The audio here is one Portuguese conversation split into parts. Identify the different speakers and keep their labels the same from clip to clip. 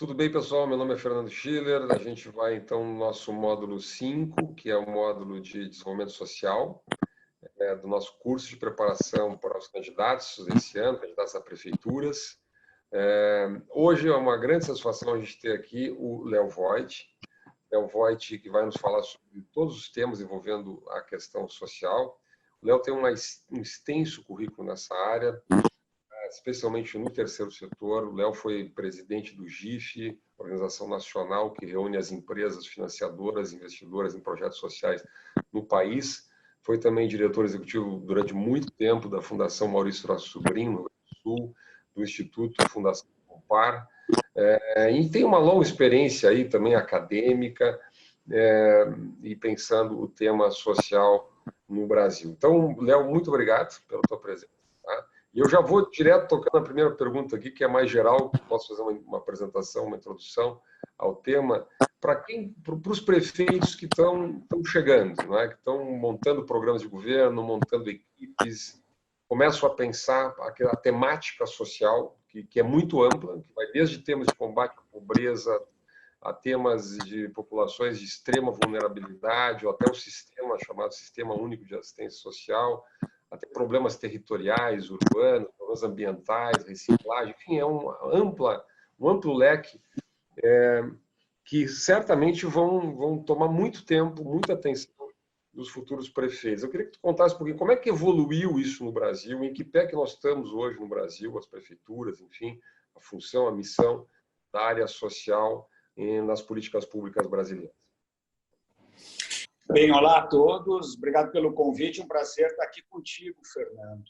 Speaker 1: tudo bem, pessoal? Meu nome é Fernando Schiller. A gente vai, então, no nosso módulo 5, que é o módulo de desenvolvimento social, do nosso curso de preparação para os candidatos desse ano, candidatos a prefeituras. Hoje é uma grande satisfação a gente ter aqui o Léo Voigt. Léo Voigt, que vai nos falar sobre todos os temas envolvendo a questão social. O Léo tem um extenso currículo nessa área, especialmente no terceiro setor. O Léo foi presidente do GIF, organização nacional que reúne as empresas financiadoras, investidoras em projetos sociais no país. Foi também diretor executivo durante muito tempo da Fundação Maurício Traço Sobrinho, no Rio Grande do Sul, do Instituto Fundação Compar. E tem uma longa experiência aí também acadêmica e pensando o tema social no Brasil. Então, Léo, muito obrigado pela tua presença. Tá? E eu já vou direto tocando a primeira pergunta aqui, que é mais geral, posso fazer uma apresentação, uma introdução ao tema, para os prefeitos que estão chegando, não é? Que estão montando programas de governo, montando equipes, começam a pensar a temática social, que é muito ampla, que vai desde temas de combate à pobreza, a temas de populações de extrema vulnerabilidade, ou até um sistema chamado Sistema Único de Assistência Social, até problemas territoriais, urbanos, problemas ambientais, reciclagem, enfim, é um amplo leque que certamente vão tomar muito tempo, muita atenção dos futuros prefeitos. Eu queria que tu contasse um pouquinho como é que evoluiu isso no Brasil, em que pé que nós estamos hoje no Brasil, as prefeituras, enfim, a função, a missão da área social nas políticas públicas brasileiras.
Speaker 2: Bem, olá a todos, obrigado pelo convite, um prazer estar aqui contigo, Fernando.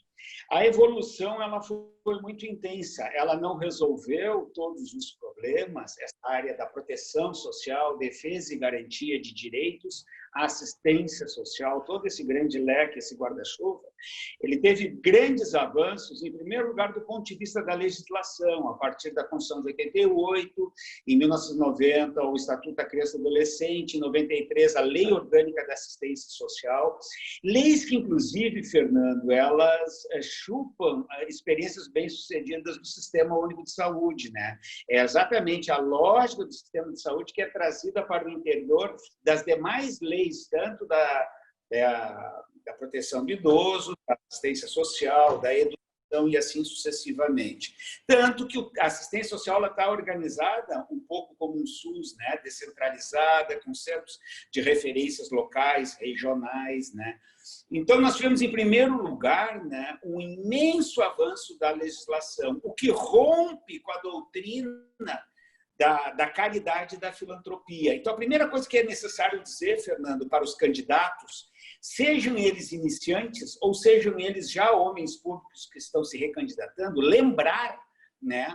Speaker 2: A evolução ela foi muito intensa, ela não resolveu todos os problemas, essa área da proteção social, defesa e garantia de direitos, assistência social, todo esse grande leque, esse guarda-chuva, ele teve grandes avanços, em primeiro lugar, do ponto de vista da legislação, a partir da Constituição de 88, em 1990, o Estatuto da Criança e Adolescente, em 93, a Lei Orgânica da Assistência Social, leis que, inclusive, Fernando, elas chupam experiências bem-sucedidas do Sistema Único de Saúde, né? É exatamente a lógica do sistema de saúde que é trazida para o interior das demais leis, tanto da proteção do idoso, da assistência social, da educação e assim sucessivamente. Tanto que a assistência social está organizada um pouco como um SUS, né? Descentralizada, com centros de referências locais, regionais, né? Então, nós tivemos, em primeiro lugar, né, um imenso avanço da legislação, o que rompe com a doutrina da caridade e da filantropia. Então, a primeira coisa que é necessário dizer, Fernando, para os candidatos, sejam eles iniciantes ou sejam eles já homens públicos que estão se recandidatando, lembrar, né,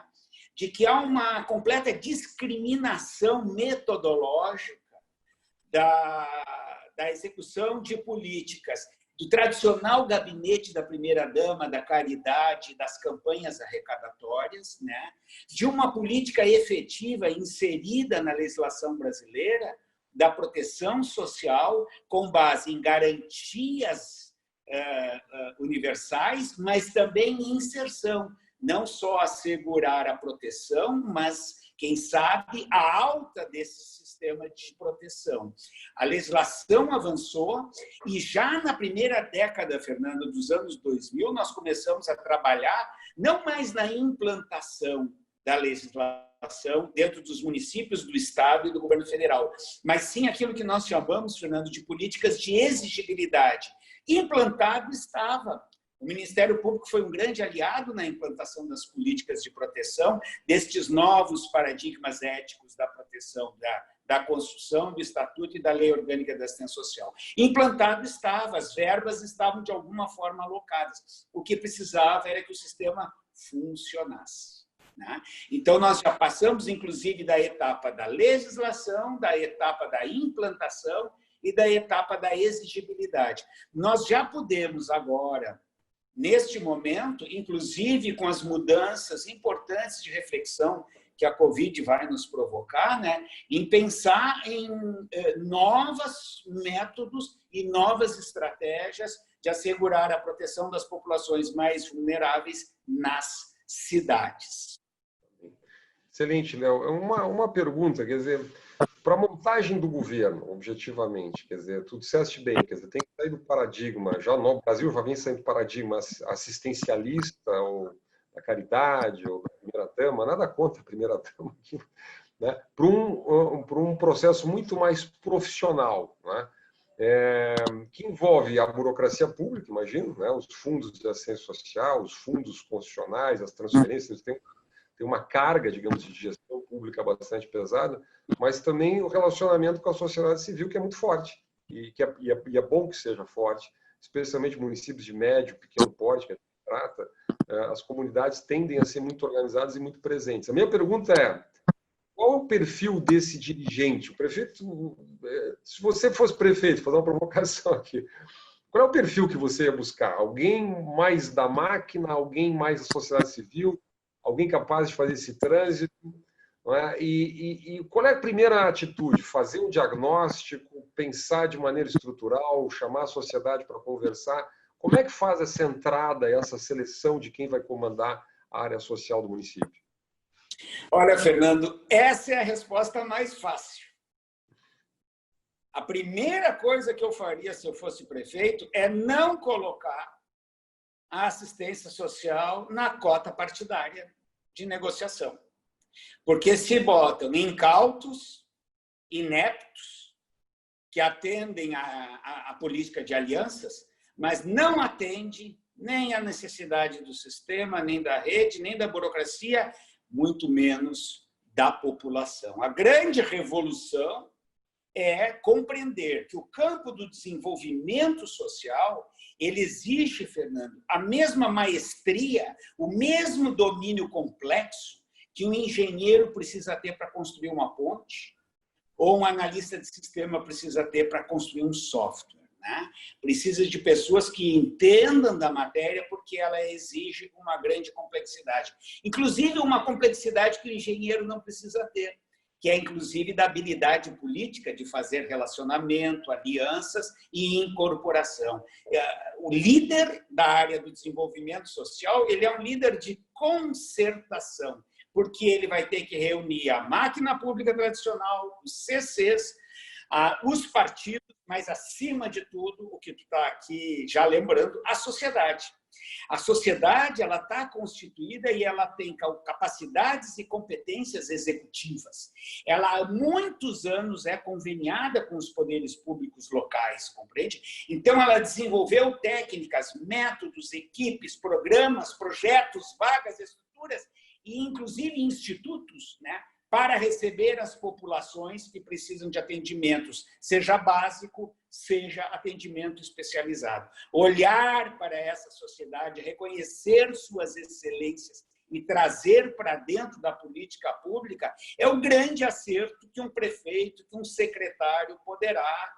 Speaker 2: de que há uma completa discriminação metodológica da execução de políticas, do tradicional gabinete da primeira-dama, da caridade, das campanhas arrecadatórias, né? De uma política efetiva inserida na legislação brasileira, da proteção social, com base em garantias universais, mas também em inserção, não só assegurar a proteção, mas, quem sabe, a alta desse sistema de proteção. A legislação avançou e já na primeira década, Fernando, dos anos 2000, nós começamos a trabalhar não mais na implantação da legislação dentro dos municípios, do Estado e do governo federal, mas sim aquilo que nós chamamos, Fernando, de políticas de exigibilidade. Implantado estava. O Ministério Público foi um grande aliado na implantação das políticas de proteção, destes novos paradigmas éticos da proteção, da construção do Estatuto e da Lei Orgânica da Assistência Social. Implantado estava, as verbas estavam de alguma forma alocadas. O que precisava era que o sistema funcionasse, né? Então, nós já passamos, inclusive, da etapa da legislação, da etapa da implantação e da etapa da exigibilidade. Nós já podemos agora, neste momento, inclusive com as mudanças importantes de reflexão que a Covid vai nos provocar, né, em pensar em novos métodos e novas estratégias de assegurar a proteção das populações mais vulneráveis nas cidades.
Speaker 1: Excelente, Léo. Uma pergunta, quer dizer, para a montagem do governo, objetivamente, quer dizer, tu disseste bem, quer dizer, tem que sair do paradigma, já no Brasil já vem saindo do paradigma assistencialista, ou da caridade, ou da primeira-dama, nada contra a primeira-dama aqui, né? Para um processo muito mais profissional, né? Que envolve a burocracia pública, imagino, né? Os fundos de assistência social, os fundos constitucionais, as transferências, tem uma carga, digamos, de gestão pública bastante pesada, mas também o relacionamento com a sociedade civil, que é muito forte, e é bom que seja forte, especialmente municípios de médio, pequeno porte, que a gente trata, as comunidades tendem a ser muito organizadas e muito presentes. A minha pergunta é, qual é o perfil desse dirigente? O prefeito, se você fosse prefeito, vou fazer uma provocação aqui, qual é o perfil que você ia buscar? Alguém mais da máquina, alguém mais da sociedade civil, alguém capaz de fazer esse trânsito? Não é? E qual é a primeira atitude? Fazer um diagnóstico, pensar de maneira estrutural, chamar a sociedade para conversar? Como é que faz essa entrada, essa seleção de quem vai comandar a área social do município?
Speaker 2: Olha, Fernando, essa é a resposta mais fácil. A primeira coisa que eu faria se eu fosse prefeito é não colocar a assistência social na cota partidária de negociação. Porque se botam incautos, ineptos, que atendem a política de alianças, mas não atende nem à necessidade do sistema, nem da rede, nem da burocracia, muito menos da população. A grande revolução é compreender que o campo do desenvolvimento social ele exige, Fernando, a mesma maestria, o mesmo domínio complexo que um engenheiro precisa ter para construir uma ponte ou um analista de sistema precisa ter para construir um software. Né? Precisa de pessoas que entendam da matéria porque ela exige uma grande complexidade. Inclusive uma complexidade que o engenheiro não precisa ter, que é inclusive da habilidade política de fazer relacionamento, alianças e incorporação. O líder da área do desenvolvimento social, ele é um líder de concertação, porque ele vai ter que reunir a máquina pública tradicional, os CCs, os partidos, mas, acima de tudo, o que tu está aqui já lembrando, a sociedade. A sociedade ela está constituída e ela tem capacidades e competências executivas. Ela, há muitos anos, é conveniada com os poderes públicos locais, compreende? Então, ela desenvolveu técnicas, métodos, equipes, programas, projetos, vagas, estruturas e, inclusive, institutos, né, para receber as populações que precisam de atendimentos, seja básico, seja atendimento especializado. Olhar para essa sociedade, reconhecer suas excelências e trazer para dentro da política pública é o grande acerto que um prefeito, que um secretário poderá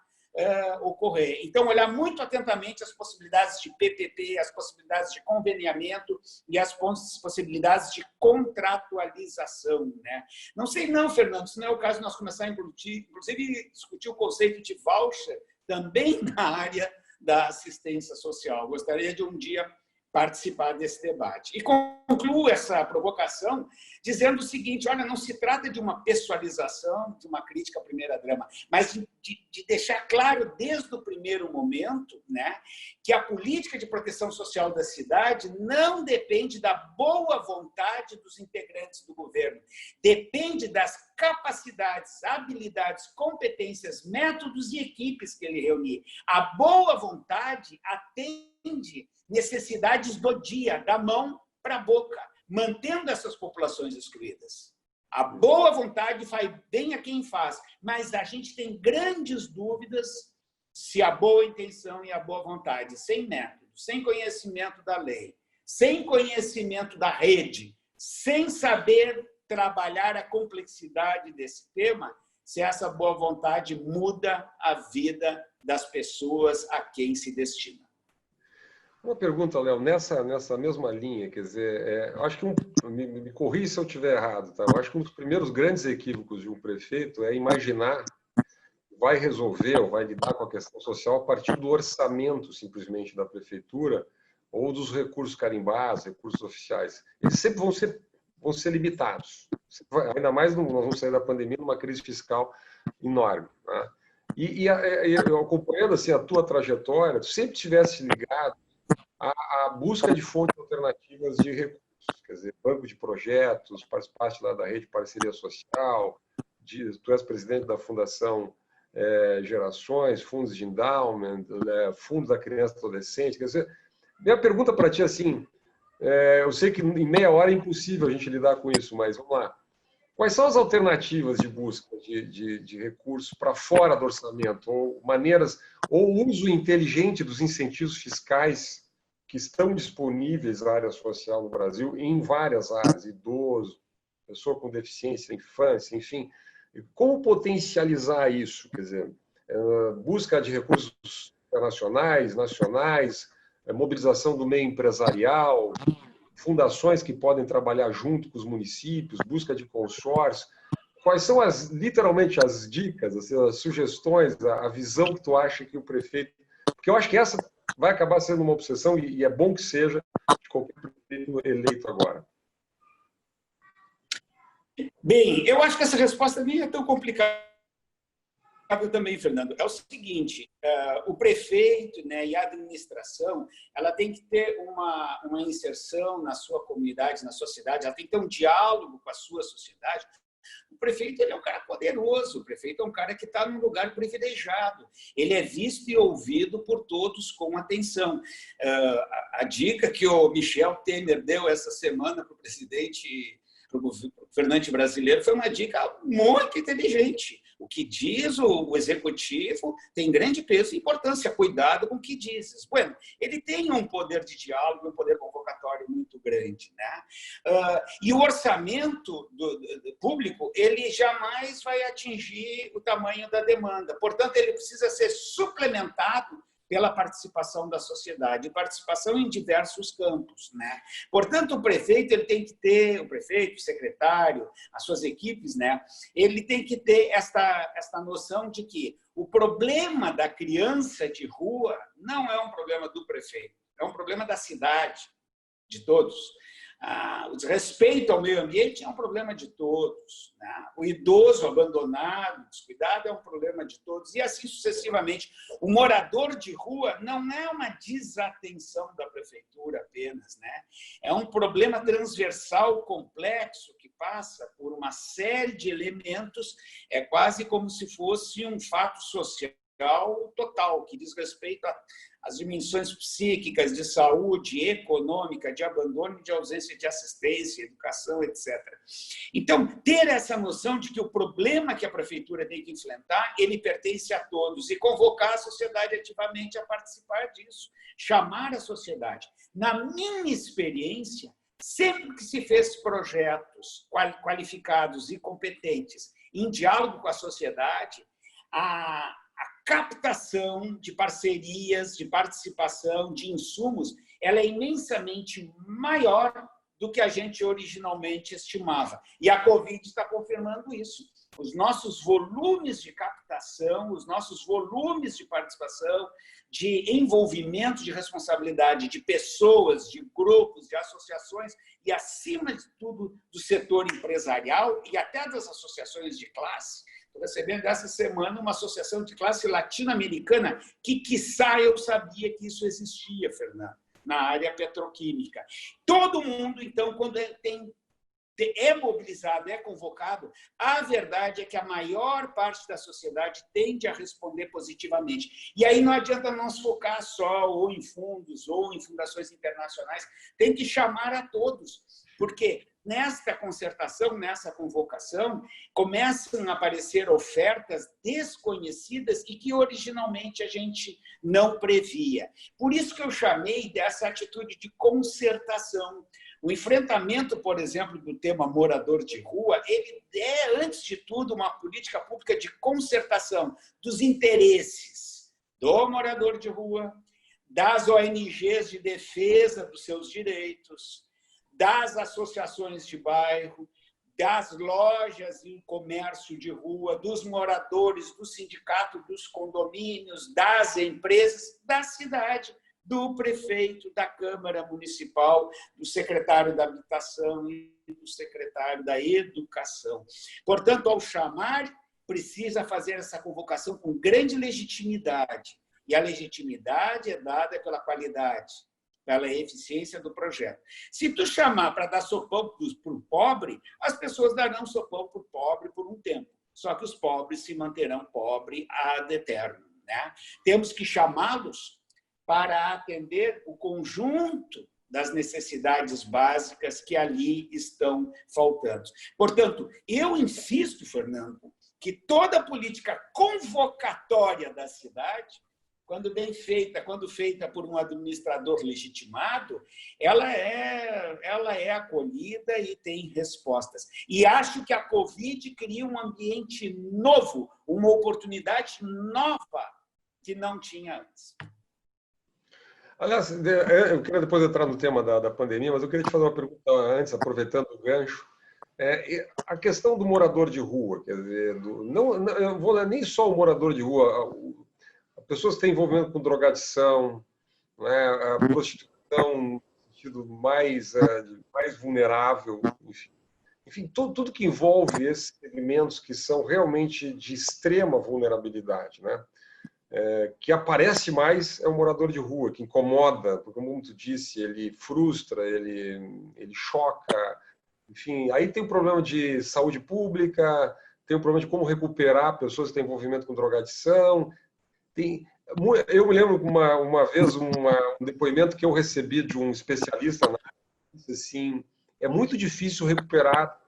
Speaker 2: ocorrer. Então, olhar muito atentamente as possibilidades de PPP, as possibilidades de conveniamento e as possibilidades de contratualização. Né? Não sei não, Fernando, se não é o caso de nós começar a inclusive discutir o conceito de voucher também na área da assistência social. Gostaria de um dia participar desse debate. E concluo essa provocação dizendo o seguinte, olha, não se trata de uma pessoalização, de uma crítica à primeira-dama, mas de deixar claro desde o primeiro momento, né, que a política de proteção social da cidade não depende da boa vontade dos integrantes do governo, depende das capacidades, habilidades, competências, métodos e equipes que ele reunir. A boa vontade atende necessidades do dia, da mão para a boca, mantendo essas populações excluídas. A boa vontade faz bem a quem faz, mas a gente tem grandes dúvidas se a boa intenção e a boa vontade, sem método, sem conhecimento da lei, sem conhecimento da rede, sem saber trabalhar a complexidade desse tema, se essa boa vontade muda a vida das pessoas a quem se destina.
Speaker 1: Uma pergunta, Léo, nessa mesma linha, quer dizer, acho que me corrija se eu estiver errado, tá? Eu acho que um dos primeiros grandes equívocos de um prefeito é imaginar que vai resolver ou vai lidar com a questão social a partir do orçamento, simplesmente, da prefeitura ou dos recursos carimbados, recursos oficiais. Eles sempre vão ser limitados. ainda mais nós vamos sair da pandemia numa crise fiscal enorme. Né? Eu acompanhando assim, a tua trajetória, tu sempre estivesse ligado à busca de fontes alternativas de recursos, quer dizer, banco de projetos, participaste lá da rede Parceria Social, tu és presidente da Fundação Gerações, fundos de endowment, fundos da criança e adolescente. Quer dizer, minha pergunta para ti assim, eu sei que em meia hora é impossível a gente lidar com isso, mas vamos lá. Quais são as alternativas de busca de recursos para fora do orçamento? Ou maneiras, ou uso inteligente dos incentivos fiscais que estão disponíveis na área social no Brasil, em várias áreas, idoso, pessoa com deficiência, infância, enfim. Como potencializar isso? Quer dizer, busca de recursos internacionais, nacionais, mobilização do meio empresarial, fundações que podem trabalhar junto com os municípios, busca de consórcio. Quais são literalmente as dicas, as sugestões, a visão que tu acha que o prefeito... Porque eu acho que essa vai acabar sendo uma obsessão, e é bom que seja, de qualquer prefeito eleito agora.
Speaker 2: Bem, eu acho que essa resposta nem é tão complicada também, Fernando. É o seguinte, o prefeito, né, e a administração, ela tem que ter uma inserção na sua comunidade, na sua cidade, ela tem que ter um diálogo com a sua sociedade. O prefeito, ele é um cara poderoso, o prefeito é um cara que está num lugar privilegiado, ele é visto e ouvido por todos com atenção. A dica que o Michel Temer deu essa semana para o presidente, para o governante brasileiro, foi uma dica muito inteligente. O que diz o executivo tem grande peso e importância. Cuidado com o que dizes. Bueno, ele tem um poder de diálogo, um poder convocatório muito grande, né? E o orçamento público, ele jamais vai atingir o tamanho da demanda. Portanto, ele precisa ser suplementado pela participação da sociedade, participação em diversos campos, né? Portanto, o prefeito, ele tem que ter, o prefeito, o secretário, as suas equipes, né? Ele tem que ter esta noção de que o problema da criança de rua não é um problema do prefeito, é um problema da cidade, de todos. O desrespeito ao meio ambiente é um problema de todos, né? O idoso abandonado, descuidado, é um problema de todos, e assim sucessivamente. O morador de rua não é uma desatenção da prefeitura apenas, né? É um problema transversal, complexo, que passa por uma série de elementos, é quase como se fosse um fato social total, que diz respeito às dimensões psíquicas, de saúde, econômica, de abandono, de ausência de assistência, educação, etc. Então, ter essa noção de que o problema que a prefeitura tem que enfrentar, ele pertence a todos, e convocar a sociedade ativamente a participar disso, chamar a sociedade. Na minha experiência, sempre que se fez projetos qualificados e competentes em diálogo com a sociedade, a captação de parcerias, de participação, de insumos, ela é imensamente maior do que a gente originalmente estimava. E a Covid está confirmando isso. Os nossos volumes de captação, os nossos volumes de participação, de envolvimento, de responsabilidade de pessoas, de grupos, de associações e, acima de tudo, do setor empresarial e até das associações de classe. Estou recebendo essa semana uma associação de classe latino-americana que, quiçá, eu sabia que isso existia, Fernando, na área petroquímica. Todo mundo, então, quando é mobilizado, é convocado, a verdade é que a maior parte da sociedade tende a responder positivamente. E aí não adianta nós focar só ou em fundos ou em fundações internacionais, tem que chamar a todos, porque nesta concertação, nessa convocação, começam a aparecer ofertas desconhecidas e que originalmente a gente não previa. Por isso que eu chamei dessa atitude de concertação. O enfrentamento, por exemplo, do tema morador de rua, ele é, antes de tudo, uma política pública de concertação dos interesses do morador de rua, das ONGs de defesa dos seus direitos, das associações de bairro, das lojas e comércio de rua, dos moradores, do sindicato, dos condomínios, das empresas, da cidade, do prefeito, da Câmara Municipal, do secretário da Habitação e do secretário da Educação. Portanto, ao chamar, precisa fazer essa convocação com grande legitimidade. E a legitimidade é dada pela qualidade, pela eficiência do projeto. Se tu chamar para dar sopão para o pobre, as pessoas darão sopão para o pobre por um tempo. Só que os pobres se manterão pobres ad eterno, né? Temos que chamá-los para atender o conjunto das necessidades básicas que ali estão faltando. Portanto, eu insisto, Fernando, que toda política convocatória da cidade, quando bem feita, quando feita por um administrador legitimado, ela é acolhida e tem respostas. E acho que a Covid cria um ambiente novo, uma oportunidade nova que não tinha antes.
Speaker 1: Aliás, eu queria depois entrar no tema da pandemia, mas eu queria te fazer uma pergunta antes, aproveitando o gancho. A questão do morador de rua, quer dizer, não, eu vou nem só o morador de rua, pessoas que têm envolvimento com drogadição, né, a prostituição no sentido mais vulnerável, enfim tudo que envolve esses segmentos que são realmente de extrema vulnerabilidade, né? Que aparece mais é o morador de rua, que incomoda, porque, como tu disse, ele frustra, ele choca, enfim. Aí tem o problema de saúde pública, tem o problema de como recuperar pessoas que têm envolvimento com drogadição. Eu me lembro uma vez um depoimento que eu recebi de um especialista na área, disse assim, é muito difícil recuperar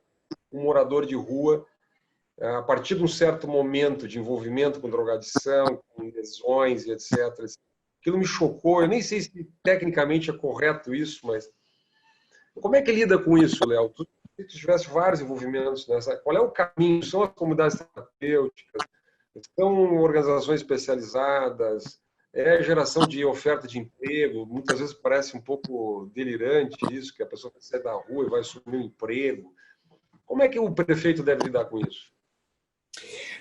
Speaker 1: um morador de rua a partir de um certo momento de envolvimento com drogadição, com lesões e etc. Aquilo me chocou, eu nem sei se tecnicamente é correto isso, mas como é que lida com isso, Léo? Tu tivesse vários envolvimentos nessa, qual é o caminho? São as comunidades terapêuticas? São organizações especializadas? É a geração de oferta de emprego? Muitas vezes parece um pouco delirante isso, que a pessoa vai sair da rua e vai assumir um emprego. Como é que o prefeito deve lidar com isso?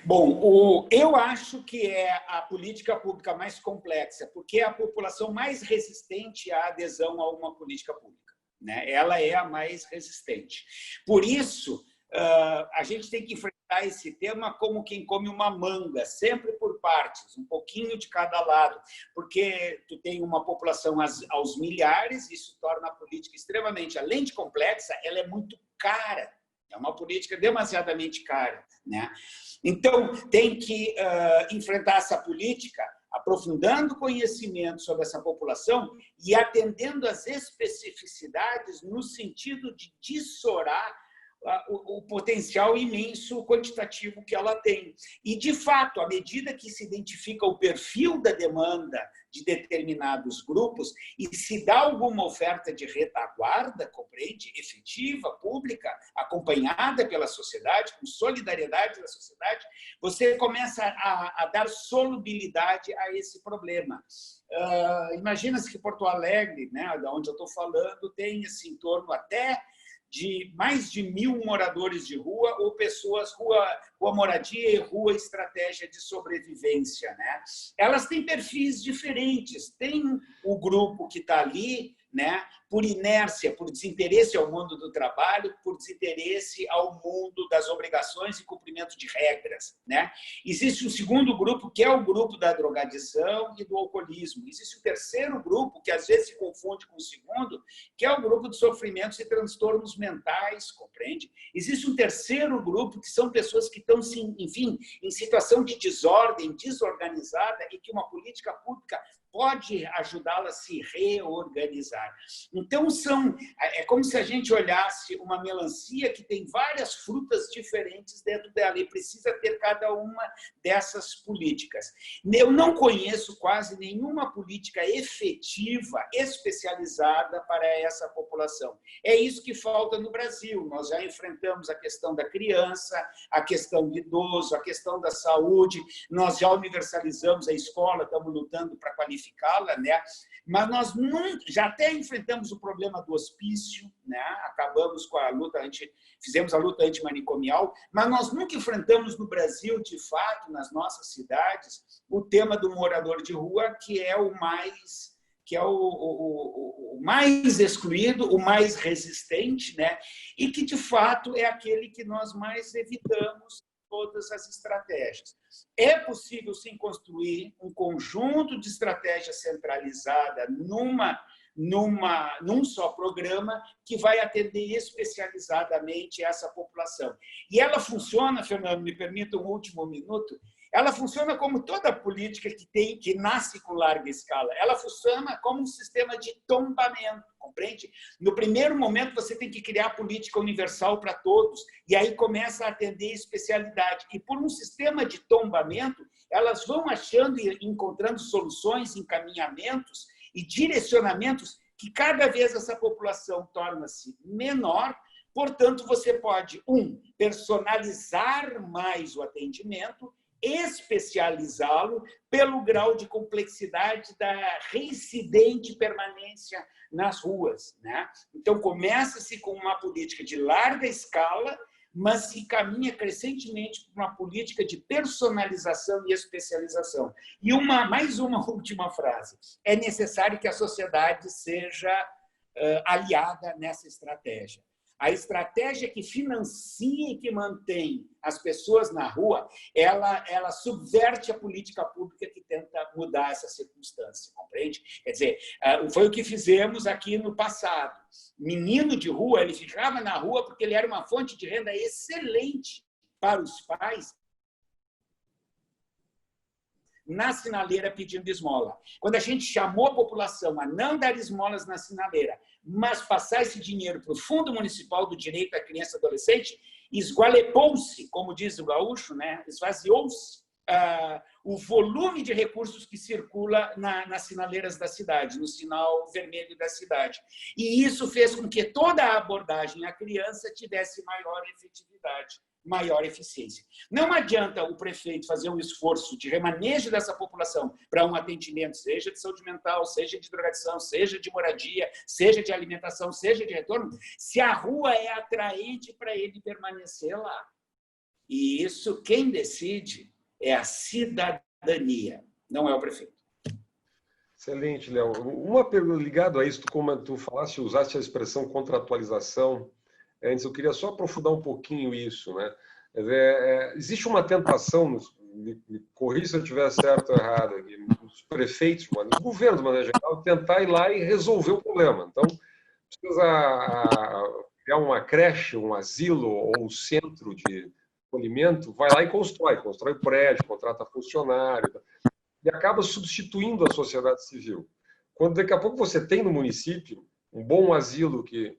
Speaker 2: Bom, eu acho que é a política pública mais complexa, porque é a população mais resistente à adesão a uma política pública, né? Ela é a mais resistente. Por isso, a gente tem que enfrentar esse tema como quem come uma manga, sempre por partes, um pouquinho de cada lado, porque tu tem uma população aos milhares, isso torna a política extremamente, além de complexa, ela é muito cara. É uma política demasiadamente cara, né? Então, tem que enfrentar essa política aprofundando o conhecimento sobre essa população e atendendo às especificidades no sentido de dessorar o potencial imenso quantitativo que ela tem. E, de fato, à medida que se identifica o perfil da demanda de determinados grupos e se dá alguma oferta de retaguarda, compreende, efetiva, pública, acompanhada pela sociedade, com solidariedade da sociedade, você começa a dar solubilidade a esse problema. Imagina-se que Porto Alegre, né, da onde eu estou falando, tem esse em torno até de mais de 1.000 moradores de rua ou pessoas rua moradia e rua estratégia de sobrevivência, né? Elas têm perfis diferentes. Tem o grupo que está ali, né, por inércia, por desinteresse ao mundo do trabalho, por desinteresse ao mundo das obrigações e cumprimento de regras, né? Existe um segundo grupo, que é o grupo da drogadição e do alcoolismo. Existe o terceiro grupo, que às vezes se confunde com o segundo, que é o grupo de sofrimentos e transtornos mentais, compreende? Existe um terceiro grupo, que são pessoas que estão, enfim, em situação de desordem, desorganizada, e que uma política pública pode ajudá-la a se reorganizar. Então, é como se a gente olhasse uma melancia que tem várias frutas diferentes dentro dela e precisa ter cada uma dessas políticas. Eu não conheço quase nenhuma política efetiva, especializada para essa população. É isso que falta no Brasil. Nós já enfrentamos a questão da criança, a questão do idoso, a questão da saúde, nós já universalizamos a escola, estamos lutando para qualificar, né? Mas nós já até enfrentamos o problema do hospício, né? Acabamos com a luta fizemos a luta antimanicomial, mas nós nunca enfrentamos no Brasil, de fato, nas nossas cidades, o tema do morador de rua, que é o mais que é o mais excluído, o mais resistente, né? E que, de fato, é aquele que nós mais evitamos todas as estratégias. É possível, sim, construir um conjunto de estratégias centralizada num só programa que vai atender especializadamente essa população. E ela funciona, Fernando, me permita um último minuto, ela funciona como toda política que nasce com larga escala. Ela funciona como um sistema de tombamento, compreende? No primeiro momento, você tem que criar política universal para todos, e aí começa a atender especialidade. E por um sistema de tombamento, elas vão achando e encontrando soluções, encaminhamentos e direcionamentos que cada vez essa população torna-se menor. Portanto, você pode, personalizar mais o atendimento, especializá-lo pelo grau de complexidade da reincidente permanência nas ruas, né? Então, começa-se com uma política de larga escala, mas se caminha crescentemente para uma política de personalização e especialização. E mais uma última frase. É necessário que a sociedade seja aliada nessa estratégia. A estratégia que financia e que mantém as pessoas na rua, ela subverte a política pública que tenta mudar essa circunstância, compreende? Quer dizer, foi o que fizemos aqui no passado. Menino de rua, ele ficava na rua porque ele era uma fonte de renda excelente para os pais, na sinaleira pedindo esmola. Quando a gente chamou a população a não dar esmolas na sinaleira, mas passar esse dinheiro para o Fundo Municipal do Direito à Criança e Adolescente, esgualepou-se, como diz o gaúcho, né? Esvaziou-se o volume de recursos que circula nas sinaleiras da cidade, no sinal vermelho da cidade. E isso fez com que toda a abordagem à criança tivesse maior efetividade, maior eficiência. Não adianta o prefeito fazer um esforço de remanejo dessa população para um atendimento, seja de saúde mental, seja de drogadição, seja de moradia, seja de alimentação, seja de retorno, se a rua é atraente para ele permanecer lá. E isso, quem decide é a cidadania, não é o prefeito.
Speaker 1: Excelente, Léo. Uma pergunta ligada a isso, como tu falaste, usaste a expressão contratualização. Antes, eu queria só aprofundar um pouquinho isso, né? Existe uma tentação, me corrija se eu estiver certo ou errado, os prefeitos, os governos, de maneira geral, tentar ir lá e resolver o problema. Então, precisa criar uma creche, um asilo ou um centro de acolhimento, vai lá e constrói prédio, contrata funcionário, e acaba substituindo a sociedade civil. Quando daqui a pouco você tem no município um bom asilo que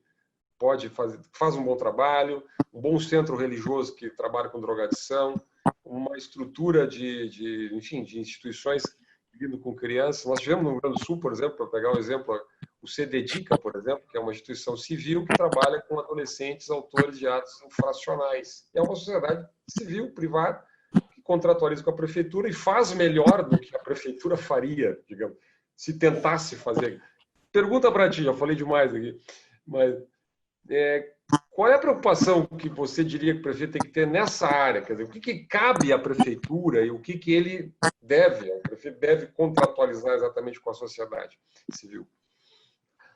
Speaker 1: faz um bom trabalho, um bom centro religioso que trabalha com drogadição, uma estrutura de instituições lidando com crianças. Nós tivemos no Rio Grande do Sul, por exemplo, para pegar um exemplo, o CDDICA, por exemplo, que é uma instituição civil que trabalha com adolescentes autores de atos infracionais. É uma sociedade civil, privada, que contratualiza com a prefeitura e faz melhor do que a prefeitura faria, digamos, se tentasse fazer. Pergunta para ti, já falei demais aqui, mas qual é a preocupação que você diria que o prefeito tem que ter nessa área? Quer dizer, o que cabe à prefeitura e o que ele o prefeito deve contratualizar exatamente com a sociedade civil?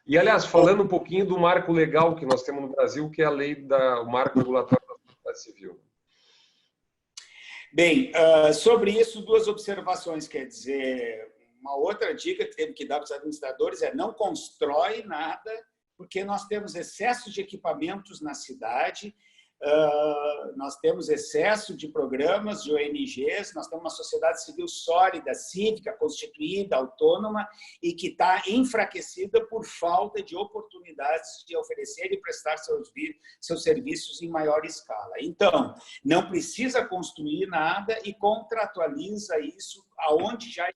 Speaker 1: E, aliás, falando um pouquinho do marco legal que nós temos no Brasil, que é a lei o marco regulatório da sociedade civil.
Speaker 2: Bem, sobre isso, duas observações. Quer dizer, uma outra dica que temos que dar para os administradores é não constrói nada, porque nós temos excesso de equipamentos na cidade, nós temos excesso de programas de ONGs, nós temos uma sociedade civil sólida, cívica, constituída, autônoma e que está enfraquecida por falta de oportunidades de oferecer e prestar seus serviços em maior escala. Então, não precisa construir nada e contratualiza isso aonde já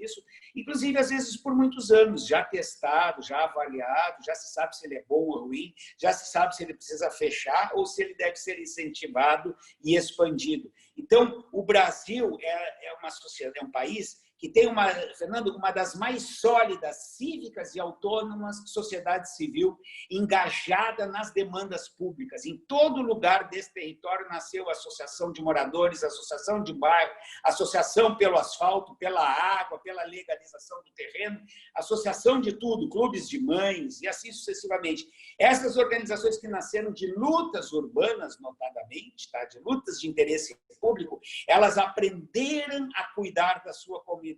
Speaker 2: isso, inclusive, às vezes, por muitos anos, já testado, já avaliado, já se sabe se ele é bom ou ruim, já se sabe se ele precisa fechar ou se ele deve ser incentivado e expandido. Então, o Brasil é uma sociedade, é um país que que tem, Fernando, uma das mais sólidas, cívicas e autônomas sociedade civil engajada nas demandas públicas. Em todo lugar desse território nasceu a associação de moradores, a associação de bairro, a associação pelo asfalto, pela água, pela legalização do terreno, associação de tudo, clubes de mães e assim sucessivamente. Essas organizações que nasceram de lutas urbanas, notadamente, tá? De lutas de interesse público, elas aprenderam a cuidar da sua comunidade,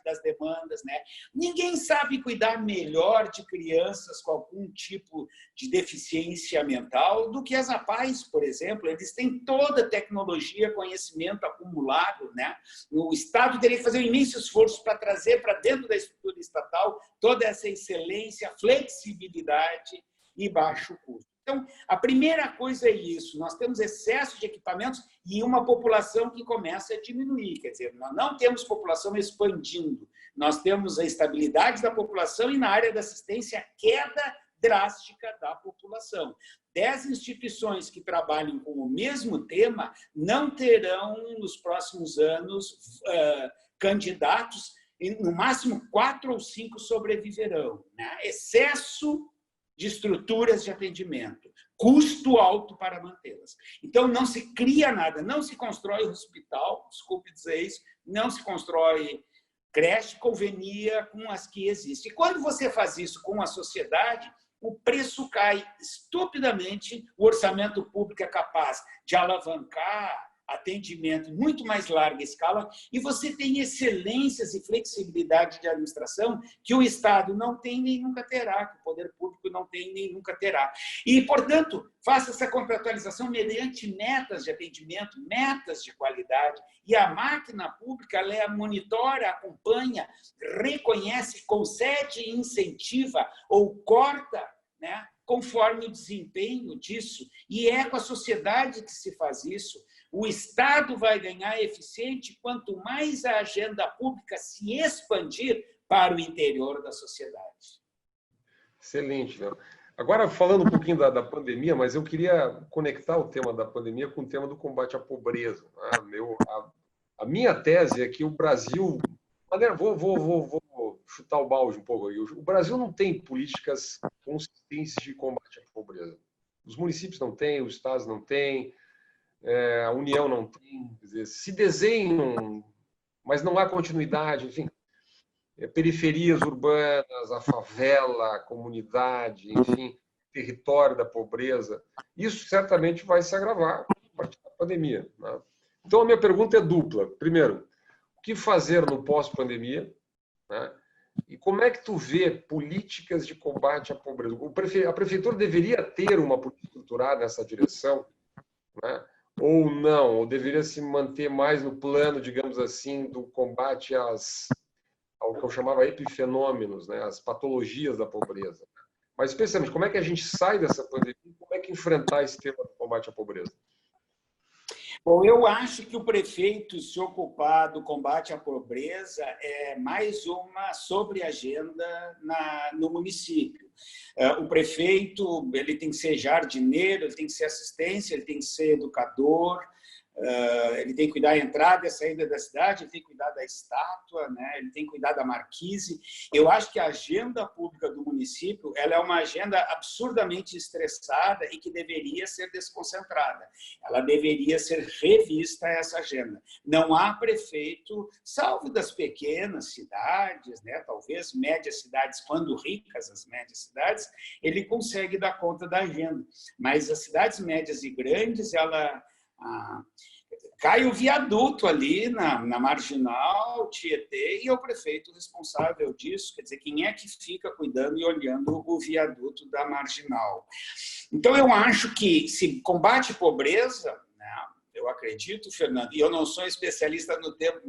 Speaker 2: das demandas, né? Ninguém sabe cuidar melhor de crianças com algum tipo de deficiência mental do que as APAES, por exemplo. Eles têm toda a tecnologia, conhecimento acumulado, né? O Estado teria que fazer um imenso esforço para trazer para dentro da estrutura estatal toda essa excelência, flexibilidade e baixo custo. Então, a primeira coisa é isso, nós temos excesso de equipamentos e uma população que começa a diminuir, quer dizer, nós não temos população expandindo, nós temos a estabilidade da população e na área da assistência a queda drástica da população. 10 instituições que trabalham com o mesmo tema não terão, nos próximos anos, candidatos, no máximo 4 ou 5 sobreviverão, né? Excesso de estruturas de atendimento, custo alto para mantê-las. Então, não se cria nada, não se constrói hospital, desculpe dizer isso, não se constrói creche, convenia com as que existem. E quando você faz isso com a sociedade, o preço cai estupidamente, o orçamento público é capaz de alavancar atendimento em muito mais larga escala e você tem excelências e flexibilidade de administração que o Estado não tem nem nunca terá, que o poder público não tem nem nunca terá. E, portanto, faça essa contratualização mediante metas de atendimento, metas de qualidade, e a máquina pública ela monitora, acompanha, reconhece, concede, incentiva ou corta, né, conforme o desempenho disso, e é com a sociedade que se faz isso. O Estado vai ganhar eficiente quanto mais a agenda pública se expandir para o interior da sociedade.
Speaker 1: Excelente, Léo. Agora, falando um pouquinho da pandemia, mas eu queria conectar o tema da pandemia com o tema do combate à pobreza. A minha tese é que o Brasil... Vou chutar o balde um pouco aí. O Brasil não tem políticas consistentes de combate à pobreza. Os municípios não têm, os estados não têm, a União não tem. Quer dizer, se desenham, mas não há continuidade, enfim. Periferias urbanas, a favela, a comunidade, enfim, território da pobreza. Isso certamente vai se agravar a partir da pandemia, né? Então, a minha pergunta é dupla. Primeiro, o que fazer no pós-pandemia, né? E como é que tu vê políticas de combate à pobreza? A prefeitura deveria ter uma política estruturada nessa direção, né? Ou não? Ou deveria se manter mais no plano, digamos assim, do combate ao que eu chamava epifenômenos, né? As patologias da pobreza. Mas, especialmente, como é que a gente sai dessa pandemia e como é que enfrentar esse tema do combate à pobreza?
Speaker 2: Bom, eu acho que o prefeito se ocupar do combate à pobreza é mais uma sobre-agenda no município. O prefeito ele tem que ser jardineiro, ele tem que ser assistência, ele tem que ser educador, ele tem que cuidar da entrada e a saída da cidade, ele tem que cuidar da estátua, né? Ele tem que cuidar da marquise. Eu acho que a agenda pública do município ela é uma agenda absurdamente estressada e que deveria ser desconcentrada. Ela deveria ser revista, essa agenda. Não há prefeito, salvo das pequenas cidades, né? Talvez médias cidades, quando ricas as médias cidades, ele consegue dar conta da agenda. Mas as cidades médias e grandes, cai o viaduto ali na Marginal, Tietê, e é o prefeito responsável disso. Quer dizer, quem é que fica cuidando e olhando o viaduto da Marginal? Então, eu acho que se combate pobreza, né, eu acredito, Fernando, e eu não sou especialista no tema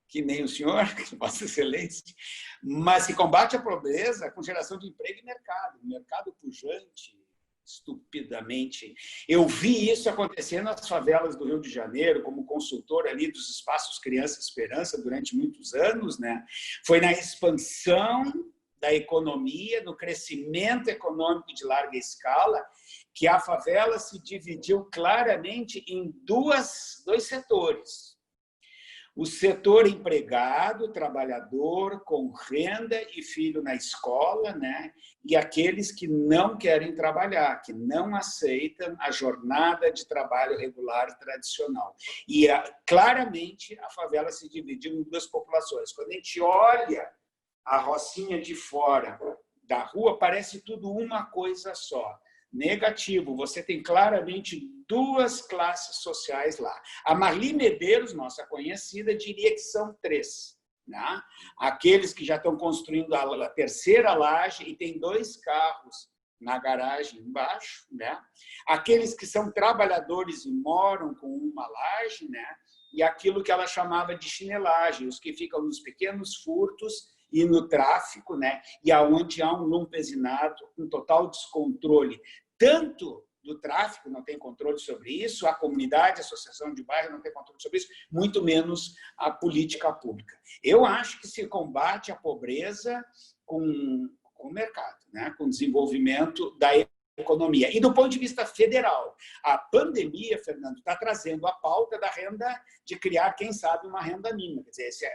Speaker 2: que nem o senhor, Vossa Excelência, mas se combate a pobreza com geração de emprego e mercado pujante, estupidamente. Eu vi isso acontecer nas favelas do Rio de Janeiro, como consultor ali dos espaços Criança Esperança durante muitos anos, né? Foi na expansão da economia, no crescimento econômico de larga escala, que a favela se dividiu claramente em dois setores. o setor empregado, trabalhador, com renda e filho na escola, né? E aqueles que não querem trabalhar, que não aceitam a jornada de trabalho regular tradicional. E, claramente, a favela se dividiu em duas populações. Quando a gente olha a Rocinha de fora da rua, parece tudo uma coisa só. Negativo, você tem claramente duas classes sociais lá. A Marli Medeiros, nossa conhecida, diria que são três, né? Aqueles que já estão construindo a terceira laje e tem 2 carros na garagem embaixo, né? Aqueles que são trabalhadores e moram com uma laje, né? E aquilo que ela chamava de chinelagem, os que ficam nos pequenos furtos e no tráfico, né? E aonde há um lumpesinato, um total descontrole, tanto do tráfico, não tem controle sobre isso, a comunidade, a associação de bairro não tem controle sobre isso, muito menos a política pública. Eu acho que se combate a pobreza com o mercado, né? Com o desenvolvimento da economia. E do ponto de vista federal, a pandemia, Fernando, está trazendo a pauta da renda, de criar, quem sabe, uma renda mínima. Quer dizer,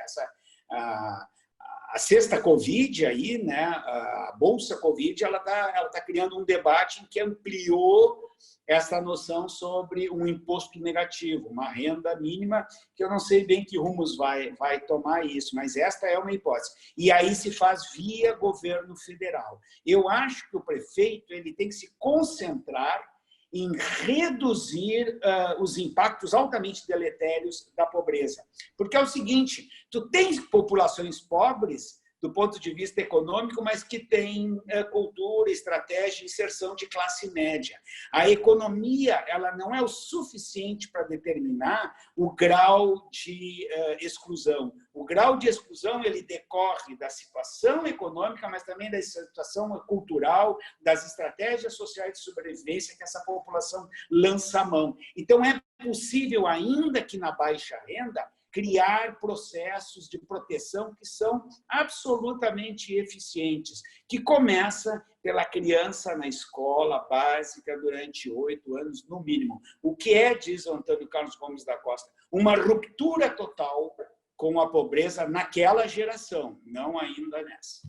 Speaker 2: a sexta Covid, aí, né, a Bolsa Covid, ela tá criando um debate em que ampliou essa noção sobre um imposto negativo, uma renda mínima, que eu não sei bem que rumos vai tomar isso, mas esta é uma hipótese. E aí se faz via governo federal. Eu acho que o prefeito ele tem que se concentrar em reduzir os impactos altamente deletérios da pobreza. Porque é o seguinte, tu tens populações pobres do ponto de vista econômico, mas que têm cultura, estratégia, inserção de classe média. A economia ela não é o suficiente para determinar o grau de exclusão. O grau de exclusão ele decorre da situação econômica, mas também da situação cultural, das estratégias sociais de sobrevivência que essa população lança a mão. Então, é possível, ainda que na baixa renda, criar processos de proteção que são absolutamente eficientes, que começa pela criança na escola básica durante 8 anos, no mínimo. O que é, diz o Antônio Carlos Gomes da Costa, uma ruptura total com a pobreza naquela geração, não ainda nessa.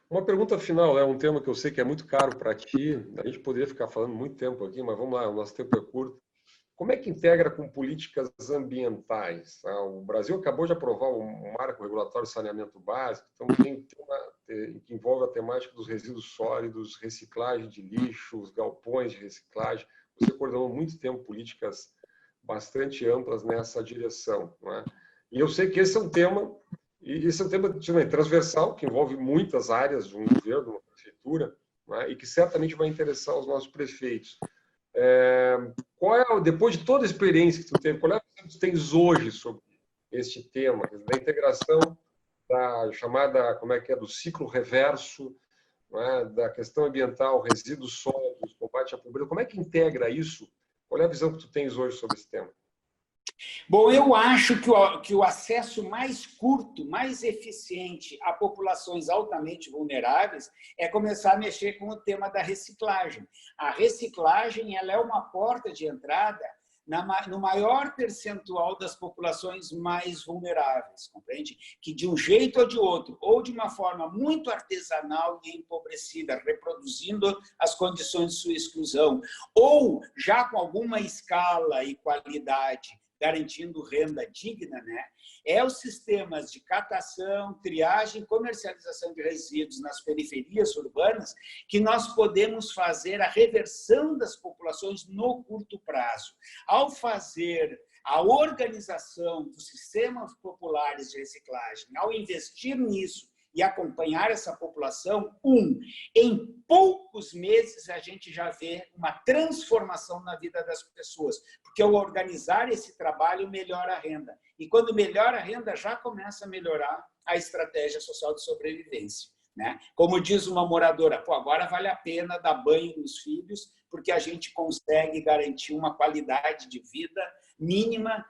Speaker 1: Uma pergunta final, é um tema que eu sei que é muito caro para ti, a gente poderia ficar falando muito tempo aqui, mas vamos lá, o nosso tempo é curto. Como é que integra com políticas ambientais? O Brasil acabou de aprovar um marco regulatório de saneamento básico, então tem que envolve a temática dos resíduos sólidos, reciclagem de lixo, os galpões de reciclagem. Você coordenou muito tempo políticas bastante amplas nessa direção, não é? E eu sei que esse é um tema transversal, que envolve muitas áreas de um governo, de uma prefeitura, não é? E que certamente vai interessar os nossos prefeitos. Depois de toda a experiência que tu teve, qual é a visão que tu tens hoje sobre este tema, da integração da chamada, do ciclo reverso, não é? Da questão ambiental, resíduos sólidos, combate à pobreza, como é que integra isso? Qual é a visão que tu tens hoje sobre esse tema?
Speaker 2: Bom, eu acho que o acesso mais curto, mais eficiente a populações altamente vulneráveis é começar a mexer com o tema da reciclagem. A reciclagem ela é uma porta de entrada no maior percentual das populações mais vulneráveis, compreende? Que de um jeito ou de outro, ou de uma forma muito artesanal e empobrecida, reproduzindo as condições de sua exclusão, ou já com alguma escala e qualidade, garantindo renda digna, né? É os sistemas de catação, triagem, comercialização de resíduos nas periferias urbanas que nós podemos fazer a reversão das populações no curto prazo. Ao fazer a organização dos sistemas populares de reciclagem, ao investir nisso e acompanhar essa população, em poucos meses a gente já vê uma transformação na vida das pessoas, porque ao organizar esse trabalho melhora a renda. E quando melhora a renda, já começa a melhorar a estratégia social de sobrevivência, né? Como diz uma moradora, agora vale a pena dar banho nos filhos, porque a gente consegue garantir uma qualidade de vida mínima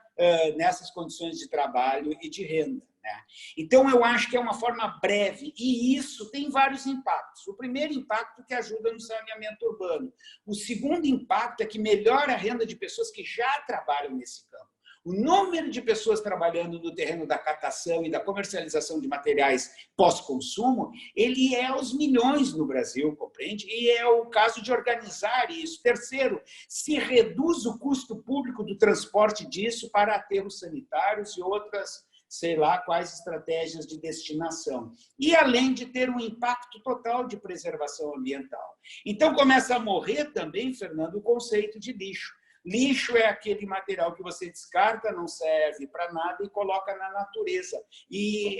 Speaker 2: nessas condições de trabalho e de renda, né? Então, eu acho que é uma forma breve, e isso tem vários impactos. O primeiro impacto é que ajuda no saneamento urbano. O segundo impacto é que melhora a renda de pessoas que já trabalham nesse campo. O número de pessoas trabalhando no terreno da catação e da comercialização de materiais pós-consumo, ele é aos milhões no Brasil, compreende? E é o caso de organizar isso. Terceiro, se reduz o custo público do transporte disso para aterros sanitários e outras, sei lá, quais estratégias de destinação. E além de ter um impacto total de preservação ambiental. Então, começa a morrer também, Fernando, o conceito de lixo. Lixo é aquele material que você descarta, não serve para nada e coloca na natureza. E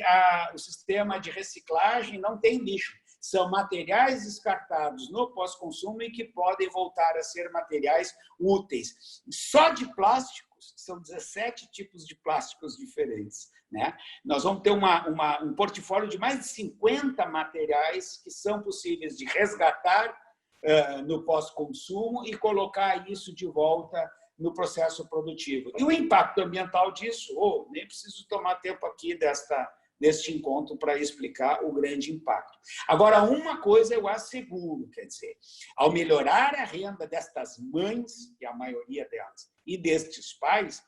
Speaker 2: o sistema de reciclagem não tem lixo. São materiais descartados no pós-consumo e que podem voltar a ser materiais úteis. Só de plásticos, são 17 tipos de plásticos diferentes, né? Nós vamos ter um portfólio de mais de 50 materiais que são possíveis de resgatar no pós-consumo e colocar isso de volta no processo produtivo. E o impacto ambiental disso, nem preciso tomar tempo aqui deste encontro para explicar o grande impacto. Agora, uma coisa eu asseguro, quer dizer, ao melhorar a renda destas mães, que é a maioria delas, e destes pais,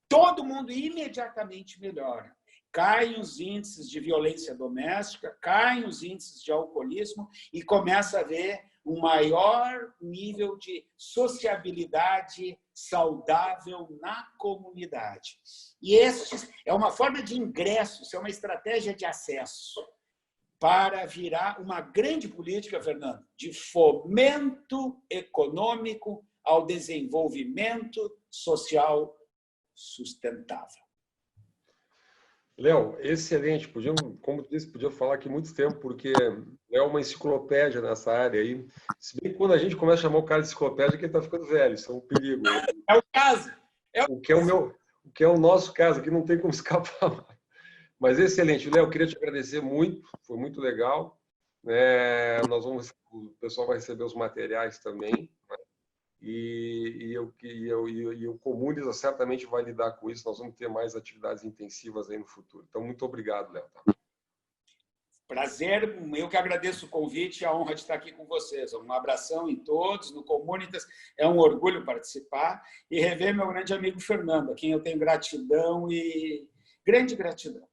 Speaker 2: todo mundo imediatamente melhora. Caem os índices de violência doméstica, caem os índices de alcoolismo e começa a haver um maior nível de sociabilidade saudável na comunidade. E este é uma forma de ingresso, isso é uma estratégia de acesso para virar uma grande política, Fernando, de fomento econômico ao desenvolvimento social sustentável.
Speaker 1: Léo, excelente. Como tu disse, podia falar aqui muito tempo, porque é uma enciclopédia nessa área aí. Se bem que quando a gente começa a chamar o cara de enciclopédia, que ele está ficando velho, isso é um perigo.
Speaker 2: É o caso.
Speaker 1: O que é o nosso caso, aqui não tem como escapar. Mas excelente. Léo, eu queria te agradecer muito, foi muito legal. O pessoal vai receber os materiais também. E o Comuniza certamente vai lidar com isso. Nós vamos ter mais atividades intensivas aí no futuro. Então, muito obrigado, Léo.
Speaker 2: Prazer, eu que agradeço o convite e a honra de estar aqui com vocês. Um abração em todos, no Comunitas. É um orgulho participar e rever meu grande amigo Fernando, a quem eu tenho gratidão e grande gratidão.